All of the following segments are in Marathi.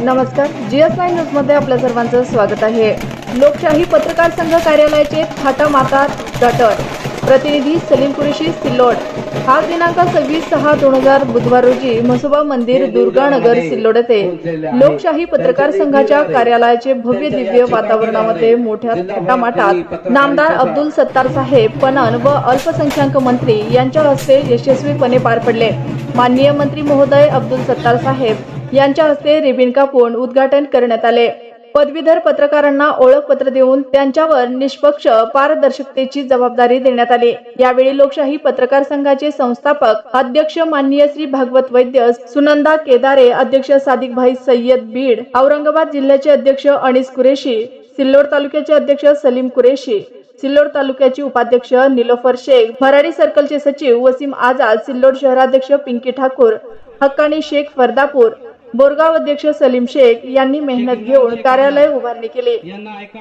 नमस्कार, GS9 न्यूज मध्ये आपल्या सर्वांचं स्वागत आहे। लोकशाही पत्रकार संघ कार्यालयाचे थाटामाटात गटर। प्रतिनिधी सलीम कुरेशी, सिल्लोड। हा दिनांक 26/6/2000 बुधवार रोजी म्हसोबा मंदिर, दुर्गानगर, सिल्लोड येथे लोकशाही पत्रकार संघाच्या कार्यालयाचे भव्य दिव्य वातावरणामध्ये मोठ्या थाटामाटात नामदार अब्दुल सत्तार साहेब पणन व अल्पसंख्याक मंत्री यांच्या हस्ते यशस्वीपणे पार पडले। माननीय मंत्री महोदय अब्दुल सत्तार साहेब यांच्या हस्ते रिबीन कापून उद्घाटन करण्यात आले। पदवीधर पत्रकारांना ओळखपत्र देऊन त्यांच्यावर निष्पक्ष पारदर्शकतेची जबाबदारी देण्यात आली। यावेळी लोकशाही पत्रकार संघाचे संस्थापक अध्यक्ष माननीय श्री भागवत वैद्य, सुनंदा केदारे, अध्यक्ष सादिक भाई सय्यद बीड, औरंगाबाद जिल्ह्याचे अध्यक्ष अनीस कुरेशी, सिल्लोड तालुक्याचे अध्यक्ष सलीम कुरेशी, सिल्लोड तालुक्याची उपाध्यक्ष निलोफर शेख, भराडी सर्कलचे सचिव वसीम आझाद, सिल्लोड शहराध्यक्ष पिंकी ठाकूर, हक्कानी शेख फरदापूर, बोरगाव अध्यक्ष सलीम शेख यांनी मेहनत घेऊन कार्यालय उभारणी केली।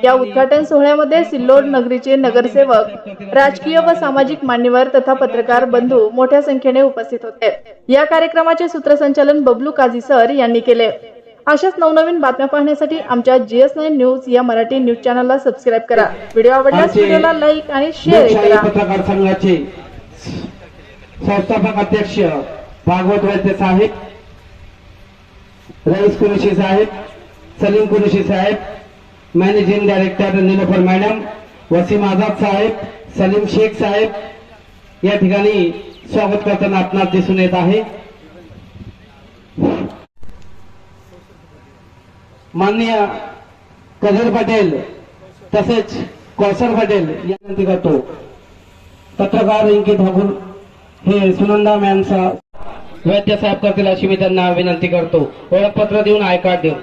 या उद्घाटन सोहळ्यामध्ये सिल्लोड नगरीचे नगरसेवक, राजकीय व सामाजिक मान्यवर तथा पत्रकार बंधू मोठ्या संख्येने उपस्थित होते। या कार्यक्रमाचे सूत्रसंचालन बबलू काझी सर यांनी केले। अशाच नवनवीन बातम्या पाहण्यासाठी आमच्या GS9 न्यूज या मराठी न्यूज चॅनलला सबस्क्राइब करा। व्हिडिओ आवडल्यास व्हिडिओला लाईक आणि शेअर करा। पत्रकार संघाचे संस्थापक अध्यक्ष भागवत वैद्य साहेब, रईस कुरेशी साहेब, सलीम कुरेशी साहेब, managing director Nilofer madam, Wasim Azad साहेब, सलीम शेख साहेब या ठिकाणी स्वागत करताना आपणास दिसून येत आहे। माननीय कजर पटेल तसेच कौशल पटेल या विनंती करतो। पत्रकार पिंकी ठाकूर हे सुनंदा मॅमचा वैद्य साहेब करतील अशी मी त्यांना विनंती करतो। ओळखपत्र देऊन आय कार्ड देऊ।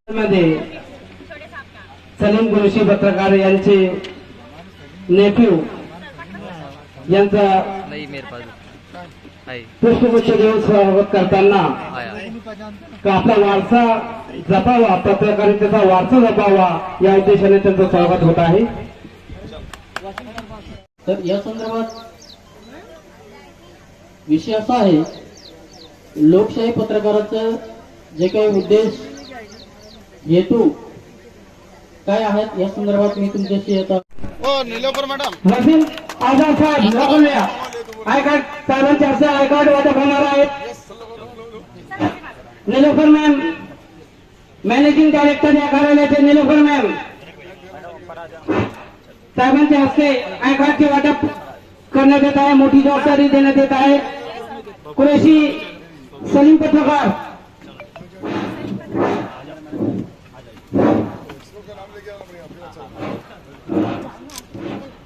मध्ये सलीम कुरेशी पत्रकार यांचे नेफ्यू यांचा पुष्पगुच्छ देऊन स्वागत करताना आपला वारसा जपावा, पत्रकारितेचा वारसा जपावा या उद्देशाने त्यांचं स्वागत होत आहे। तर या संदर्भात विषय असा आहे, लोकशाही पत्रकाराचं जे काही उद्देश हेतू काय आहेत या संदर्भात मी तुमच्याशी आता निलोफर मॅडम, वसीम आझाद साहेब लोकल्या आय कार्ड साहेबांच्या हस्ते आय कार्ड वाटप होणार आहे। निलोफर मॅम, मॅनेजिंग डायरेक्टर या कार्यालयाचे निलोफर मॅम साहेबांच्या हस्ते आय कार्डचे वाटप करण्यात येत आहे। मोठी जबाबदारी देण्यात येत आहे। कुरेशी सलीम पत्रकार,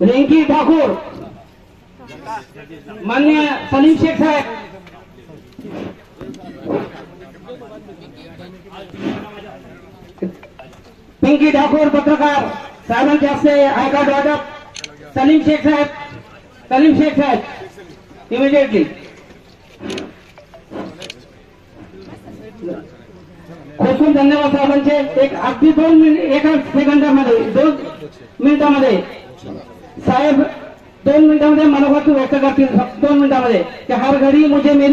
रिंकी ठाकूर, माननीय सलीम शेख साहेब, पिंकी ठाकूर पत्रकार साहेबांच्या हस्ते आय कार्ड वाटप। सलीम शेख साहेब इमिडिएटली। खूप खूप धन्यवाद साहेबांचे। एक अगदी 2 मिनिट, एका सेकंदामध्ये 2 मिनिटांमध्ये साहेब 2 मिनिटांमध्ये मनोगत व्यक्त करतील। 2 मिनिटांमध्ये कि हर घड़ी मुझे मेरी